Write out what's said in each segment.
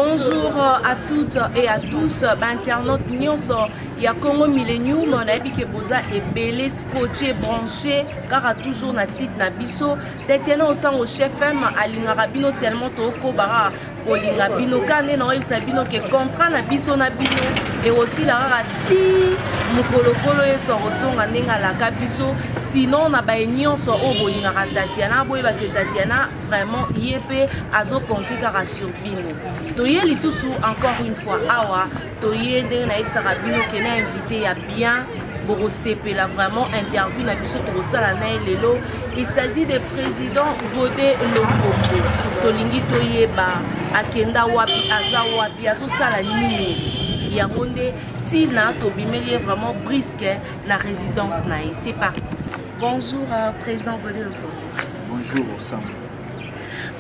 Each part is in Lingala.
Bonjour à toutes et à tous, internautes Nyonso, il y a Congo Millennium, on a dit que Boza est belé, scotché, branché, car a toujours na site na biso. Tetiana au sang au chef M, à l'Ingarabino tellement toko bara, pour l'Ingabino, kane na oyo sabino que contrat na biso na bino, et aussi la rati, mukolokolo et sorosonga nenga la kabiso. Sinon, na ba Nyonso au bolingara Tatiana, boyeba que Tatiana vraiment yépe azo compter car sur bino. Toye lisusu encore une fois awa toye de na ibsaka bino qui n'a invité à bien Borosepe la vraiment interview na biso to sala na lelo. Il s'agit du président Godé Lofombo. Tolingi toyeba akenda wapi aza wapi azo sala nini. Ya monde tina to bimeli vraiment brisque na résidence na. C'est parti. Bonjour président Godé Lofombo. Bonjour Sam.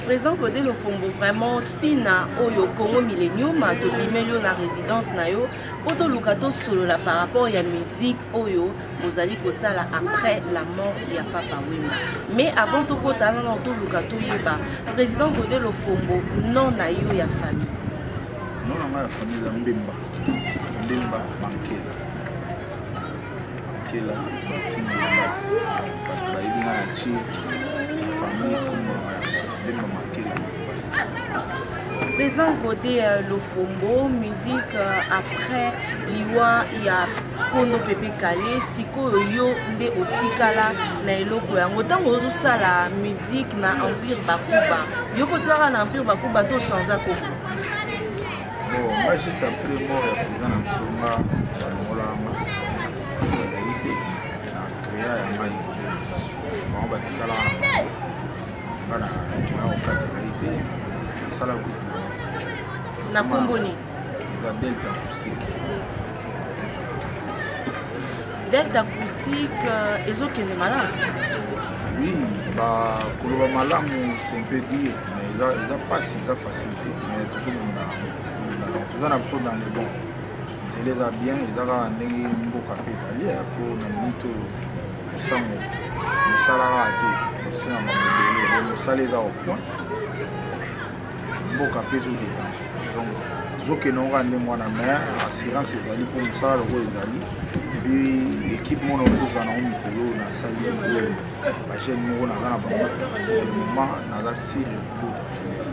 Président Godé Lofombo, vraiment Tina Oyo Congo Millennium to bimelio na résidence na yo poto lukato solo la par rapport à la musique Oyo Mozali Kosala après la mort ya Papa Wemba. Mais avant to kota na to lukato yeba président Godé Lofombo non na yo ya famille. Non na ya famille la Mbemba. Mbemba Mankela. Mankela Maxime Bas. Ba yina na chi famille comme Président Godé Lofombo, musique après Liwa ya Kondo Pepe Kale, Siko Yo Nde Otikala na eloko yango tango ozo sala musique na Empire Bakuba. Yo kotika na Empire Bakuba to changer ko. Bon, moi juste après mort ya président Nsonga Molama. Na créa ya mai. Bon batikala bana na okatela sala ko. Na Komboni. Delta acoustique. Delta acoustique, ezokende malade. Oui, bah, Koloba Malamu, c'est un peu dire, mais il a pas si ça facilité. Mais toujours on a besoin dans les bons. C'est les a bien, il a un niveau capitalier pour un minute au sang, le salaire au sein, le salaire au point. Beau capitalier. Donc, toujours que nous avons moi la mer, assurance les alliés pour nous ça le rôle des alliés. Puis l'équipe mon auto ça n'a pas mis na salle la jeune mo na na ba le moment na la si le bout à fouiller.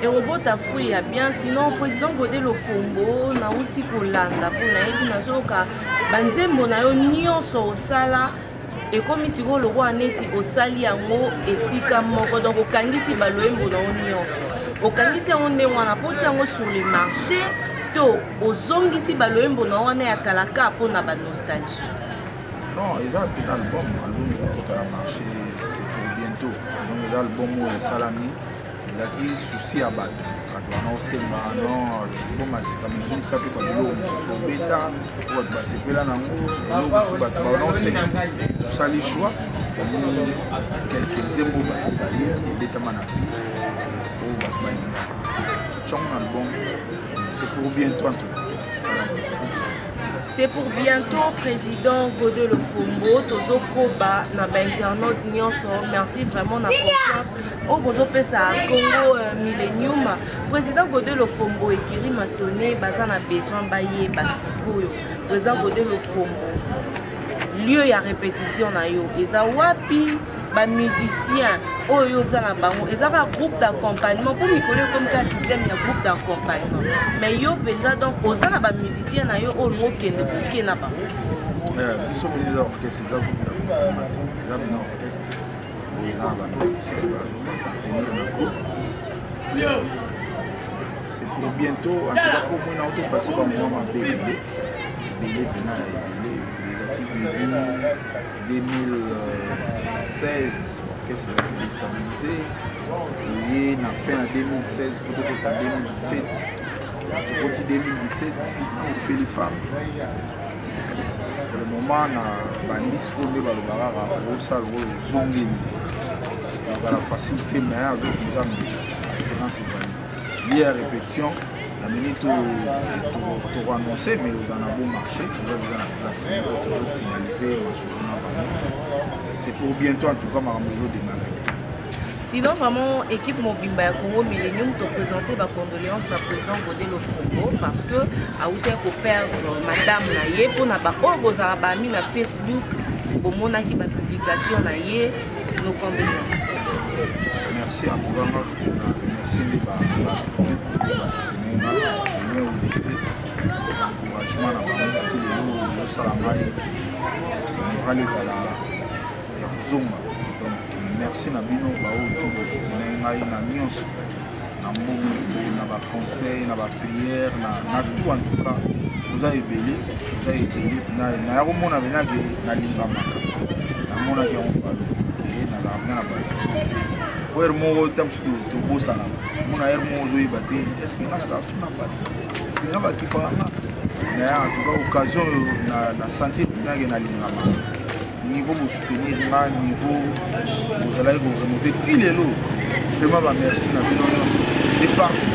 Et robot à fouiller a bien sinon président Godé Lofombo na uti kolanda pour na yebi na soka banzembo na yo nyonso osala et comme si le roi neti osali yango esika moko donc okangisi baloyembo na nyonso. Okangisi yango nde wana poti yango sur le marché to ozongisi baloyembo na wana ya kalaka mpona ba nostalgie. Non, ils ont un album à la marché c'est bientôt. Donc l'album où Salami il a dit souci à battre. Quand on a aussi non bon c'est comme ils ont ça peut comme l'eau sur bêta ou bah c'est pas là non l'eau sur battre on sait tout ça les choix quelques dièmes au battre bêta manapi au battre un album c'est pour bientôt en tout cas. C'est pour bientôt, président Godé Lofombo, Tozo Koba, na ba internaute Nyonso. Merci vraiment na confiance. Au Bozo Pesa Congo Millennium, président Godé Lofombo et Kiri Matone, baza na besoin baye basikoyo. Président Godé Lofombo, lieu ya répétition na yo, eza wapi ba musicien oyo za na bango, eza ka groupe d'accompagnement pour mikolo comme ka système ya groupe d'accompagnement. Mais yo penza donc oza na ba musicien na yo o ngo kende buke na bango. Biso les orchestres da groupe d'accompagnement, là na orchestre. Oui, là ba c'est pour bientôt en tout cas pour moi na auto passer par moment belé pena belé 2016 orchestre déstabilisé et na fin en 2016 pour en 2017 côté 2017 on fait les femmes pour le moment na bandis ko de balobara au salon zongin dans la facilité mais avec les amis assurance lié à répétition la minute pour annoncer mais dans un bon marché qui va dans la place pour finaliser c'est pour bientôt en tout cas ma maison démarrer. Sinon, vraiment, équipe Mobimba Congo Millennium te présenté ma condoléance à président Godé Lofongo parce que a outé ko perdre madame Naye pour na ba ogoza ba mi na Facebook au mona qui ba publication Naye nos condoléances. Merci à vous, merci merci na bino ba soutenir ngai na nyonso na mbongo na ba conseil na ba prière na tout en tout cas vous avez belé na ya komona bena ke na linga maka na mona ke on parle ke na la ba wer mo tam stu to bosa na mona er mo zo ibate est-ce que na ta suna pas est-ce que na ba ki pa na ya to occasion na santé na ke na linga maka niveau pour soutenir ma niveau vous allez vous remonter tout les lots vraiment bah merci na bino nyonso et partout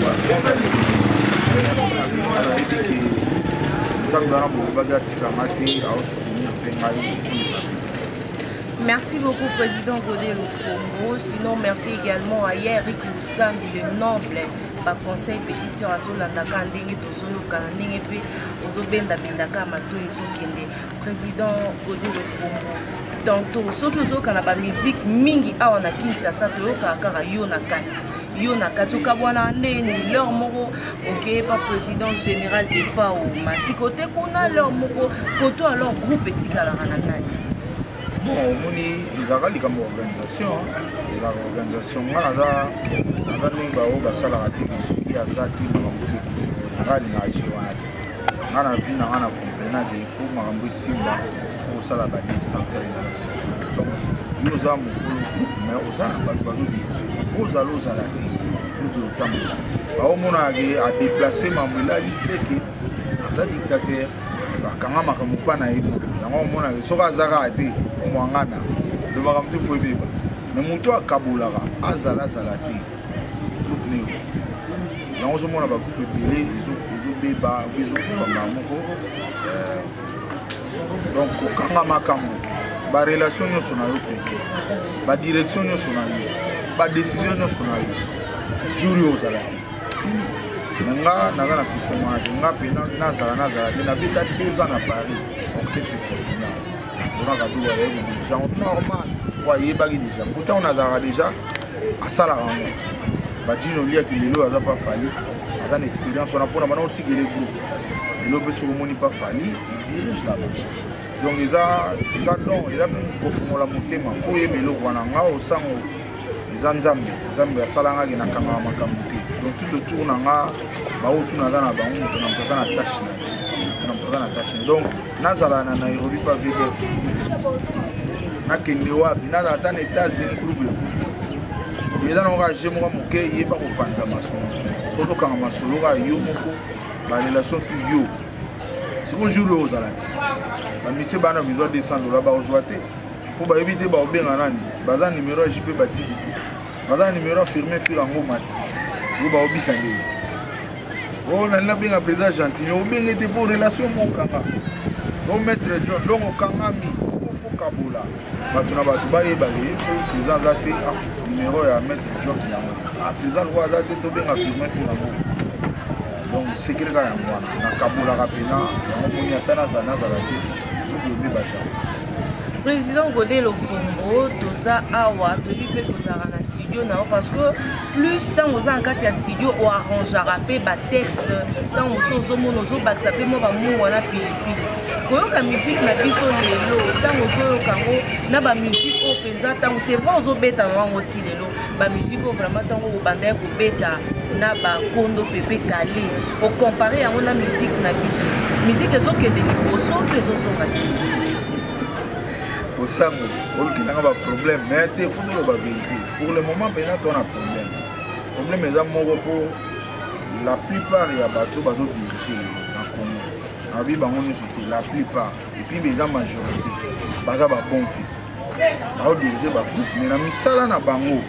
merci beaucoup président Godé Lofongo. Sinon merci également à Eric Lussambi le noble ba conseil petite sœur azolandaka ndenge tozoyoka na ndenge mpe ozobendabendaka matoyi ezokende président Godé Lofongo. Tantôt soki ozoyoka na bamusike mingi awa na Kinshasa toyokaka kaka yo na kati okabwana ndeni leur moko okeyeba président général de FAO mati kote kuna leur moko poto alors groupe etikalaka na nani. Bon, moni ezaka likambo organisation nga naza ndenge bao basalaka te soki aza te makambo te nga alinga age wana te nga na vi na nga na comprena ke po makambo esimba fo kosala badecentralisation donc yo oza mokolo mais oza na bato bazodirige ozala ozala te obe otambola baomonaka ke adeplace mambo elali seke aza dictateur bakanga makambo mpa na ye yango omonaka soki azaka te omwangana lo makambo te fo ebeba mais moto akabolaka azala te topne yango ozomona bagroupe ebele ezobeba ezokufanga moko donc kokanga makambo barelation nyonso na yo président badirection nyonso na yo badécision nyonso na yo jour yo ozala te mais nga naza na système wana te nga mpe nazala te nabeta 2 ans na Paris donc te se continue onaka duba yayebi déjà normal po ayebaki déjà pourtant on azalaka déjà asalaka ngo badino liaki lelo aza pa fali aza na expérience wana mpona bana otikele groupe lelo mpe soki omoni pa fali il dirige là-bas donc eza don eza kofungola motema fo oyeba eloko wana nga osango eza nzambe asalangaki nakangaka makambo te donc tout autour na nga baotuna aza na bango moto na moto aza na tashe donc nazala na Nairobi pa VDF nakende wapi nazala ata na États-Unis groupe ekuti eza nango age moko moke yeba kopanza masolo so tokanga masolo kaka yo moko barelation tu yo siko jour oyo ozala te bamisie bana besoin $200 bakozwa te mpo bayebi te baobenga nani baza numero ya JP batiki te baza numero ya firme fir yango mate siko baobika ndenge o nalinga benga président Gentini obenge te mpo relation mokanga o maître John donc okangami siko fo kabola bato na bato bayeba ye soki président aza te numero ya maître John yango président loko aza te tobenga firme fir yango donc secret kaka yango wana nakabolaka mpena yango moni ata nazala te obebata président Godé Lofongo toza awa toyi mpe tozalaka na studio nao parce que plus ntango oza na kati ya studio oarrangeaka mpe batexte ntango mosu ozomona ozobakisa mpe mo bamu wana pilipili koyoka musike na biso lelo ntango ozoyoka ngo na bamusike oyo mpenza ntango c'est vrai ozobeta na wango ti lelo bamusike oyo vraiment ntango obanda ya kobeta na bakondo pepe kale okompare yango na musike na biso musike ezokende liboso mpe ezozonga nsima osango olukindanga baproblème mais te fotolo bavérité pour le moment mpena tona problème eza moko mpo la plupart ya bato bazodirige na Congo nabi bango nyonso te la plupart epuis beza majorité baza babon te baodirige bagroupe mais na misala na bango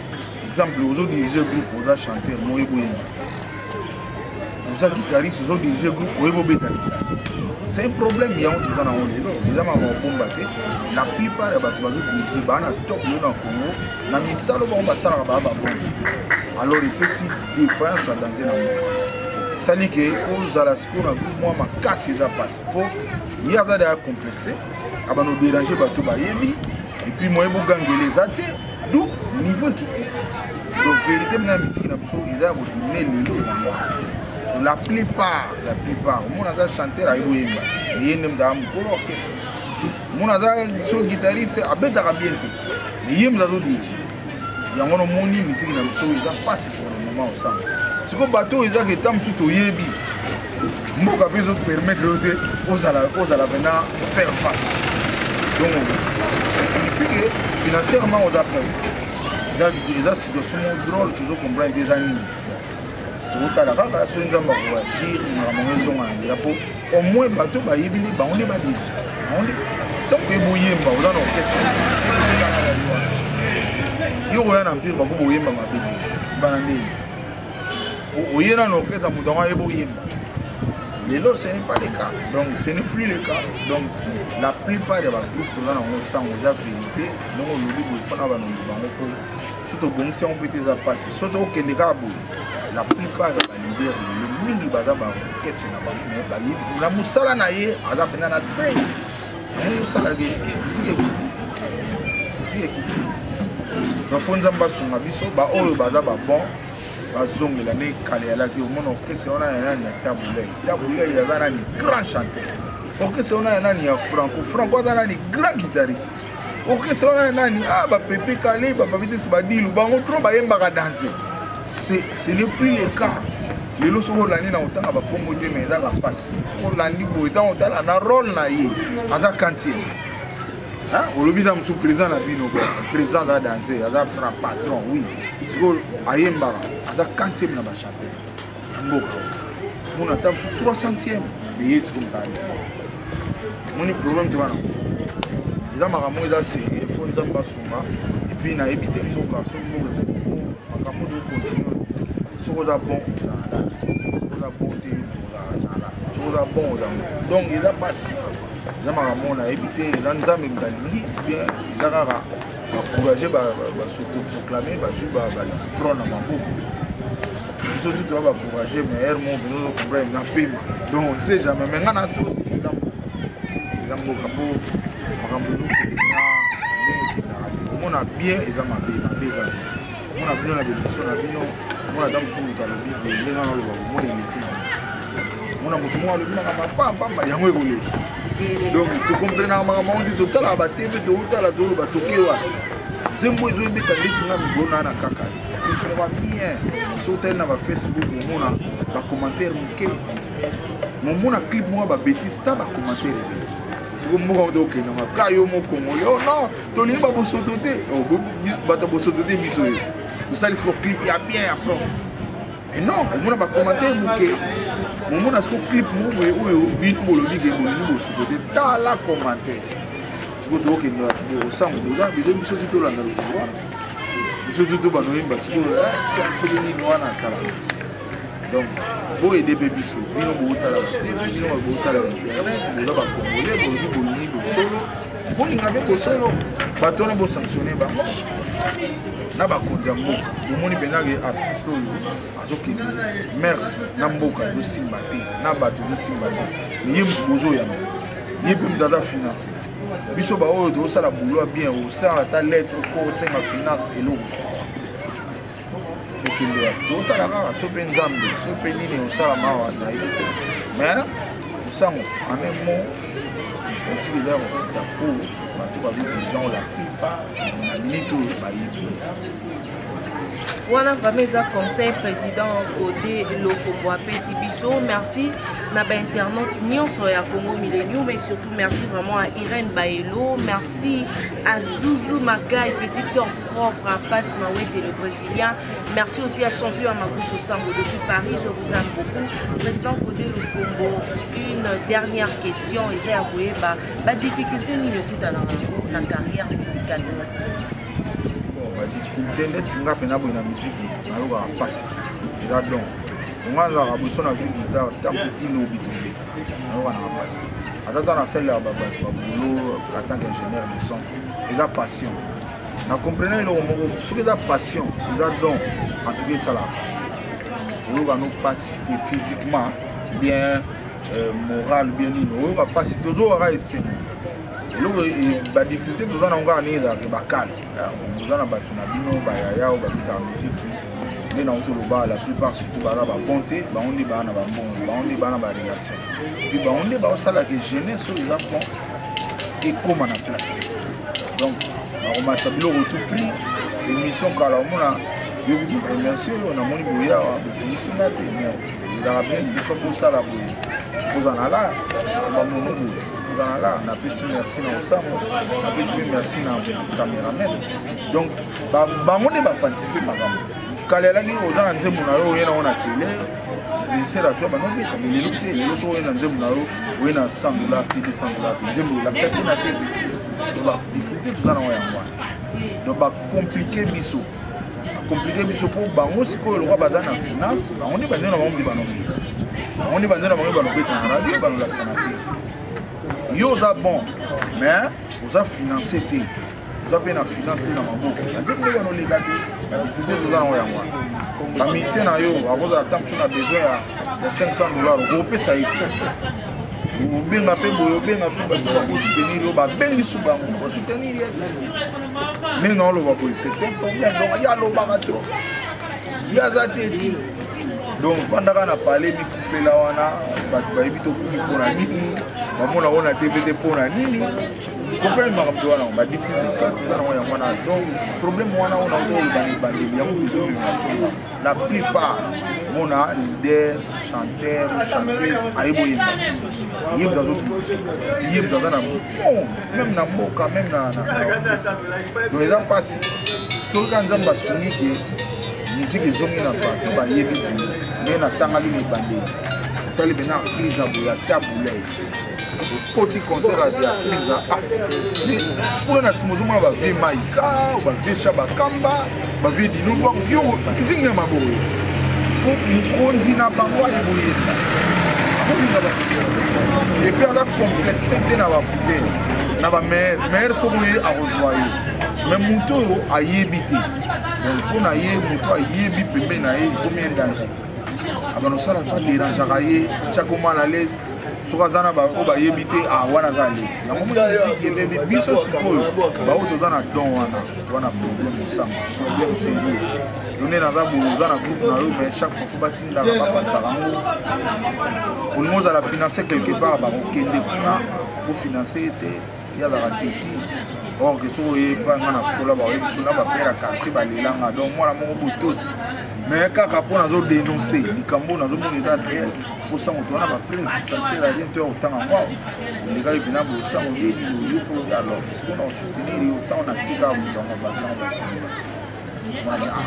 exemple ozodirige groupe oza chanteur moyeboyenga oza guitariste ozo dirige groupe oyeba beta guitare. C'est un problème yango toza nango lelo eza makambo bomba te. La plupart ya bato bazodirige baa na top yo na Congo na misalo bango basalaka baa babongo. Alors epesi défaillance ya danger na ngo sali ke ozala sikoyo na groupe mwa makasi eza pasi mpo ye aza deya complexe abano déranger bato bayebi epuis moye bogangela eza te du niveau ekiti. Donc vérité mena musique na biso eza ya kodimine lelo yango la plupart omona aza chanteur ayoyemba eye nde mutaka mokolo orchestre omona aza so guitariste abetaka bien te me ye mutu azodirige yango nomoni musique na biso eza mpasi pour le moment osanga siko bato oyo ezaka eta mosusu toyebi mboka mpe ezopermettre yo te ozala maintenant faire face. Donc ça signifie que financièrement oza faire eza situation mo drôle tozocomprendre eza nini tozotala kaka so nzambe akoagir makambo ngo ezonga na nzela mpo au moins bato bayebi nde bango nde badirige bango nde ntango eboyemba oza na orchestre yo koya na mpire bako boyemba mabe te bana ndeni oye na orchestre moto yango ayeba oyemba. Lelo ce n'est pas le cas, donc ce n'est plus le cas. Donc la plupart des groupes toza nango sango eza vérité donc olobi boye fana banombi bango mpo soki tobongisi yango mpe te eza mpasi soki tokende kaka boye la plupart ya balider lelo mingi baza bakese na bango me bayebi na mosala na ye aza mpena na se yango osalaki misiki ekiti donc fo nzambe asunga biso baoyo baza babon bazongela nde kala yalaki omona orchestre wana ya nani ya tabulei aza nani grand chanteur orchestre wana ya nani ya franco aza nani grand guitariste orchestre wana ya nani bapepe kale bapapitesi badilu bango tro bayembaka danse ce n'est plus le cas. Lelo soki olandi na kotanga bakombo te me ezaka mpasi soki olandi boye ntango otala na role na ye aza kantier olobi eza mosusu président na bino président aza danse aza patron oui sikoyo ayembaka aza kantième na bachanteur ya mboka mona ata mosusu 300e eye sikoyo mokali moni problème te wana eza makambo eza serie fo nzambe asunga epuis nayebi te mboka soki mboka makambo tokontinue soki oza bon oza bon te soki oza bon oza donc eza pasi eza makambo nayebi te eza nzambe balingi bien eza kaka bacourage basautoproclame bazwi bapro na maboko biso tu toza bacourage mais ere mo bino ozokomprendre na pema donc on ne sait jamais mais nga na to eza mboka mpo makambo elokena ndenge ekendaka te omona bien eza mabe eza omona bino na bebiso na bino omona ata mosu moto alobi ndenge nga aloba omona eleki na omona moto moko alobi naka mapambamba yango ekoleki. Donc tu comprends maman on dit total à battre total à tolo batoke wa nzembo ezo ebeta ndeti nga migona na kaka tu comprends bien sur tel na ba Facebook mona ba commentaire moke mona clip moi ba bêtise ta ba commentaire siko moko ndo ke na ka yo moko ngole oh non to li ba bosoto te oh bato bosoto te biso to sali ko clip ya bien après. Mais non, on a pas commenté on a ce clip où bino bolobi ke bolingi bosukote ta la commenter. Siko to ke ndo sango ndo biso biso to la ndalo kwa. Biso to ba no imba siko to ni wana kala. Donc bo aider biso bino bo tala bino bo tala internet bo ba congolais bolingi solo. Bolinga be solo bato na bo sanctionner ba. Na bakonzi ya mboka omoni mpenake artiste oyo azokende merci na mboka ezosimba te na bato ezosimba te me ye moto bozoyamba ye mpe moto aza finance biso baoyo tozosala boulot bien osala ata lettre ko osenga finance eloko okende wapi tozotala kaka so mpe nzambe so mpe nini osala mawa nayebi te mais osango en un mot aussi eza kokita po bato bazodirigeant la plupart na minute oyo bayebi wana vraiment eza conseil président Codé Lofombo apesi biso merci na bainternaute nyonso ya Congo Millennium mais surtout merci vraiment à Irène Baelo, merci à Zouzou Makai, petite sœur propre à Pache Mawete le Brésilien, merci aussi à Champion Amakucho Sambo depuis Paris, je vous aime beaucoup. Président Codé Lofombo, une dernière question, eza ya koyeba ba difficulté nini okuta na carrière musicale. Difficulté net nga pena boye na musique nalobaka mpasi eza donc On a la rabotion avec une guitare, tant que tu n'as oublié. On a passé. Attends, on a celle là, boulot, en tant qu'ingénieur de son. C'est la passion. Vous comprenez, ce que la passion, il a donc, en tout cas, ça la passe. On va nous passer physiquement, bien, moral, bien, on va passer toujours à essayer. La difficulté, tout ça, on va aller dans le bacal. On va la musique. Mais dans tout le bas, la plupart surtout la bonté, on est dans la relation. Puis on est dans ça que jeunesse sur les enfants et comment on a place. Donc, on a sabilo retour pris l'émission quand on a eu merci on a moni boya on s'est là il a bien dit ça pour ça là faut en aller on va mon faut en aller on a pu merci na ensemble on a pu merci na caméraman donc ba on est ba falsifier par exemple kalela ki oza nzembo na yo yena ona télé c'est la joie non mais comme il lutte les autres yena nzembo na yo yena $100 $200 nzembo la fête na télé donc la difficulté tout ça na wa yango donc ba compliquer biso pour bango siko le roi badana finance on est bandé na bango di banombi on est bandé na bango banobeta na radio banola sana te yo za bon mais vous a financé te vous avez na financé na maboko nzembo le banolega te la difficulté tout ça na wa yango la mission na yo a cause attendre sur na besoin de $500 au pesa ite ou bien ma paix boyo bien ma paix pour soutenir yo ba bengi su ba pour soutenir mais non le va pour c'est un problème donc il y a le barato il y a ça teti donc pendant qu'on a parlé mi kufe la wana ba ibito kufi pona nini ba mona ona TVT pona nini comprendre ma rapto wana ba difficulté tout dans ya wana donc problème wana on a autour dans bandi ya mutu la plupart on a leader chanteur chanteuse aibo yim dans na bon même na mboka même na donc ils ont passé so quand nzamba sungi que musique ezongi na bato ba yebi mais na tangali ni bandi tali bena friza boya tabulay petit concert à dia friza pour na simozo mona ba vie maika ba vie chaba kamba ba vie di nouveau yo izingi na maboyo pour mukonzi na bango ayeboyenda et puis on a complexité na ba fute na ba mère so boye a rejoindre mais muto a yebité donc on a yé muto a yebi pembe na yé combien danger abano sala pas déranger aye chako mal à l'aise soka zana ba ko ba yebité a wana zali na mo musique yebé biso sikoyo ba auto zana don wana problème sama problème sérieux donner na za bo zana groupe na yo mais chaque fois faut batinda ba pantalango on nous a la financer quelque part ba kende kuna pour financer il y a la tête or que so ye pas ngana kola ba yebi na ba pera quartier ba lelanga donc moi la mo botosi mais kaka pona zo dénoncer likambo na zo moneta réel pour ça on doit ba prendre ça la rien toi autant en moi les gars ils viennent pour ça on dit yo pour alors puisqu'on a soutenir autant on a tika dans ma base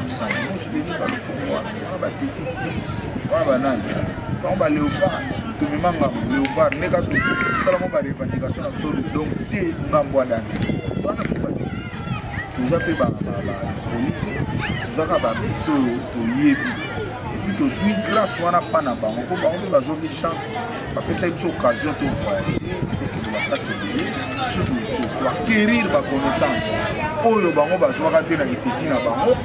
ça on se dit pas le fond on va titi on va nan on va léopard tout le monde léopard neka tout ça la mo ba revendication absolue donc té ngambo dans on a pas titi tout ça peut ba politique tout ça ba biso to yebi et puis to jouir grâce wana pa na bango ko bango ba zo chance ba pesa une occasion to voyager to que la place de surtout to acquérir ba connaissance oyo bango ba zo ka te na kititi na bango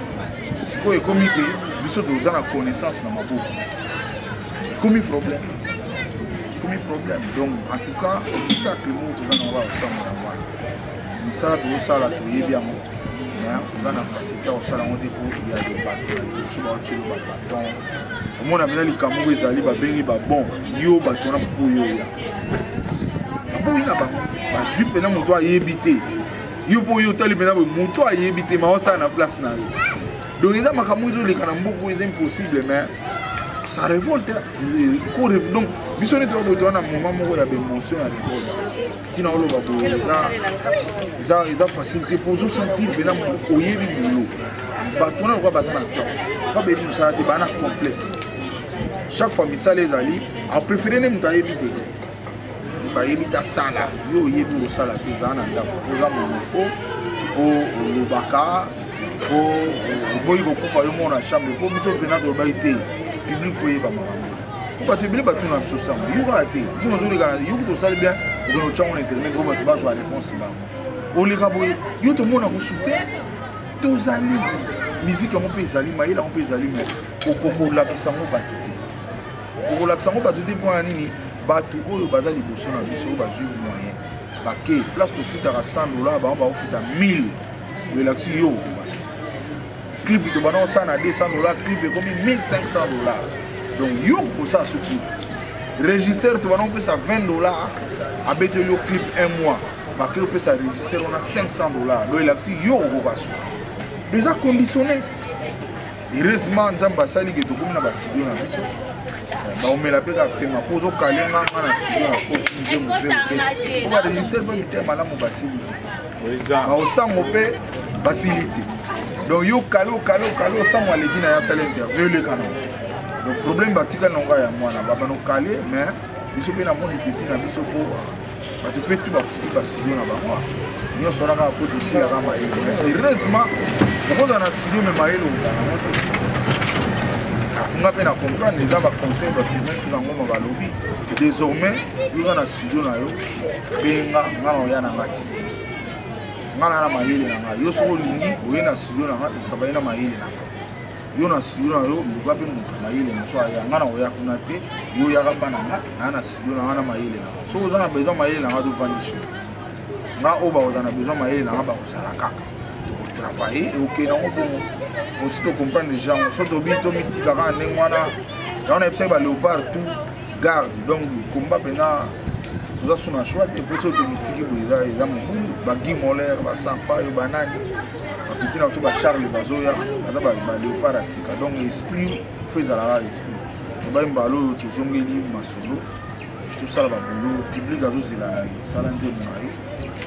siko ekomi ke biso to za na connaissance na maboko ekomi problème donc en tout cas obstacle mo to za na ba osama na mwa misala to sala to yebi yango on a facilité au salon de pour il y a des bâtons sur le bâton au moins on a les camerounais ezali ba bengi ba bon yo bâton na pour yo ya pour ina ba ba tu pena moto a yebité yo pour yo tali pena moto a yebité ma on ça na place na donc il a makamuzo les kanambuku c'est impossible mais ça révolte donc bisone to boto na moment moko ya émotion ya révolte tina olo ba bo za facilité pour se sentir bena oyebi bolo ba tona ko ba tona to ko be di ça te bana complexe chaque fois misale ezali a préféré ne muta yebite muta yebita sala yo yebi o sala te zana nda programme ko o lobaka ko boyi ko kufa yo mona chambre ko bito bena do ba ite public public faut yeba makambo bato ebele bato na biso sango yoka te bino ozoleka yoki tosali bien okende otyango na internet po bato bazwa réponse bango oleka boye yo tomona kosu te tozali musique yango mpe ezali mayele yango mpe ezali me okolakisa yango bato te okolakisa yango bato te mpona nini bato oyo baza liboso na biso oyo bazwi moyen bake place tofutaka $100 bango bakofuta 1000 oyelakisi yo okobasi clip to bana osala na $200 clip ekomi $1500 donc yo okosala so clip régisseur to bana opesa $20 abeteli yo clip 1 mois bake opesa régisseur wana $500 oyelakisi yo okobasi déjà conditionné heureusement nzambe asali ke tokomi na basidio na biso baomela mpe kapema mpo ozokalenga nga na sidio na kokunze mpe po barégisseur mpe mitema malamu basili te baosango mpe basili te donc yo okale osango aleki na ye asala interview eleka nango donc problème batikali nango ya mwana babana okale mais biso mpe na moni peti na biso mpo bato mpe tu bakosiki basidio na bango nyonso wana kaka po tosilaka mayele heureusement okozala na studio me mayele okanango te nga mpe na comprendre eza baconseil bafirme sur yango ma balobi désormais yoza na studio na yo benga nga na oya na nga ti nga na mayele na nga yo soki olingi oye na studio na nga totrabaye na mayele na nga yo na studio na yo luka mpe moto mayele moso aya nga na oya kuna te yo oyaka mpa na nga naa na studio na nga na mayele na nga soki oza na besoin mayele na nga tovandisi nga oyo bakoza na besoin mayele na nga bakosala kaka tokotravaille okei nango bongo aussi tocomprendre gens so tobi tomitikaka ndenge wana yango na yebisaki baléopard tout garde donc komba mpena toza so na choix te mpo so tomitiki boye eza mobulu bagi molaire basampa oyo banani bapeti na biso bacharle bazoya baza baléopard ya sika donc esprit fo ezalaka esprit tobayembala oyo tozongeli masolo tosala babolo public azozela esala nzembo na yo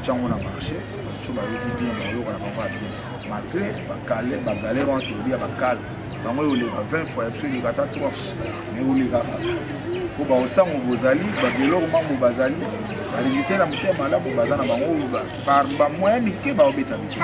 tyango na marché so bayoki bien bayoka na bango ya bien malgré bakale bagalere wana tolobi ya bakale bango oyo oleka 20 fois ya biso eleka ata 3 fois mais olekaka po baosango bozali babiloko mambo bazali barégisseur na motema malamu baza na bango oyo bamoyen mike baobeta biso.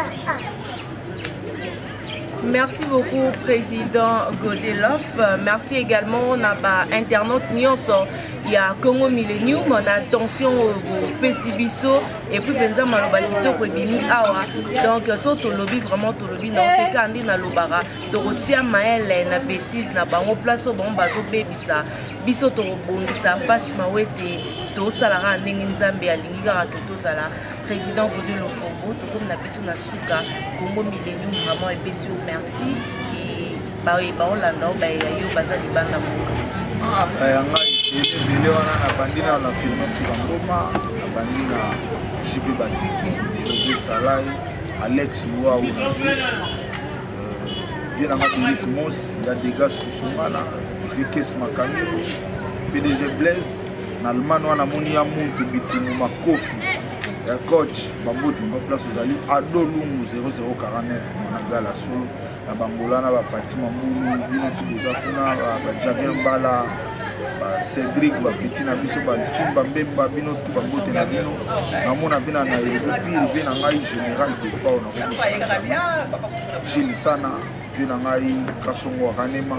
Merci beaucoup, Président Godelof. Merci également à l'internaute Nyonso. Il y a Congo Millennium, on a attention au Pessibiso et puis Benza Malobalito pour Bimi Awa. Donc, so to lobby vraiment to lobby na opeka andi na lobara. Dorotia Maël na bêtise na bango place au bon bazo bebisa. Biso to bongisa passe mawete to salara ndenge nzambe alingi kaka to sala. Président Godelof Fongo, to comme na biso na suka Congo Millennium vraiment et biso merci et ba Hollande ba yo baza libanda mo. Yanga ebele wana na bandina na film sur ngoma na bandina JP Batiki José Salai Alex Ouaou vient na Eric Mos ya Degas Kusumana Vikes Makamilo PDG Blaise na Allemagne wana moni ya muntu bitumu makofi ya coach Bamboto na place ozali Adolungu 0049 na gala solo na bangola na ba Patima Mbulu bino tuza kuna ba Javier Mbala ba Cédric ba petit na biso ba Timba Mbemba bino tu Bambote na bino na mona bina na Irvi na ngai général de Fao na ko Gilles Sana na ngai Kasongo Kanema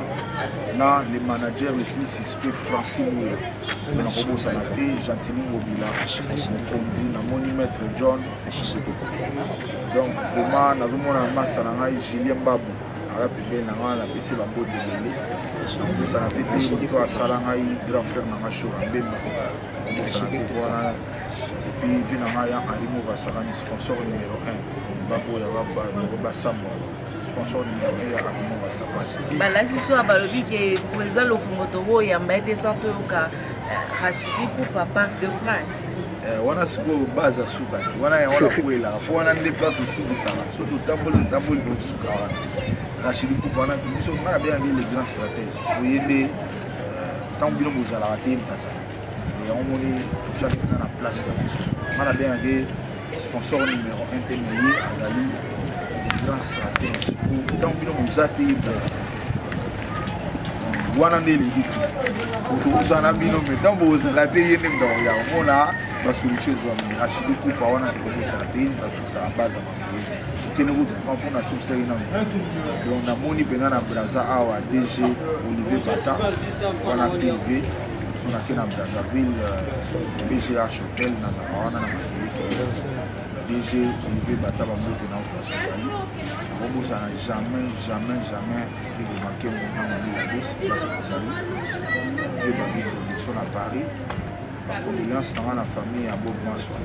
na le manager le suspect Francis Mouya na kobosa na pe Gentili Ngobila Mokonzi na moni maître John donc vraiment na zomona masa na ngai Julien Babu ala pebe na ngai na pesi ba bote bele kobosa na pe te to asala ngai grand frère na ngai Shora Mbemba kobosa na pe wana et puis vina ngai Arimo Vasarani sponsor numéro 1 Babo ya Baba Sambo sponsor numéro 1 ya Arimo Vasarani balasi so abalobi ke président Lofumotobo ya mbaite santo yoka rachidi pour papa de prince wana siko baza suka wana ya wana kuela po wana ndi plateau suki sana so to tamboli do suka wana rachidi pour wana biso ngana bien les grands stratèges oyende tant bino bozala ate mtaza ya omoni tchakina na place la biso ngana bien ke sponsor numéro 1 témoigné azali des grands stratèges pour tant bino bozate mtaza wana nde eleki tokosana bino me ntango bozala te ye nde moto ya komona basolution ezwami achidi kupa wana tokobosana te basokisaka base ya mamoye okende kutama mpona sokisaki nano donc namoni mpenza na braza awa DG Olivier Bata wana PV sonake na Brazzaville BGH Hotel nazala wana na makeleke DG Olivier Bata bambote na otasozali nakobosana jamais ekomake monama miladosi place kozali vie babi production na Paris bacondoléance nanga na famille ya Bob Maswa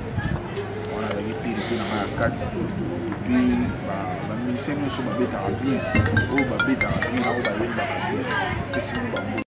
wana azalaki pili mpe nanga ya kati epuis bamusicien nyonso babetaka bien oyo babetaka bien na oyo bayembaka bien mpesi mo bango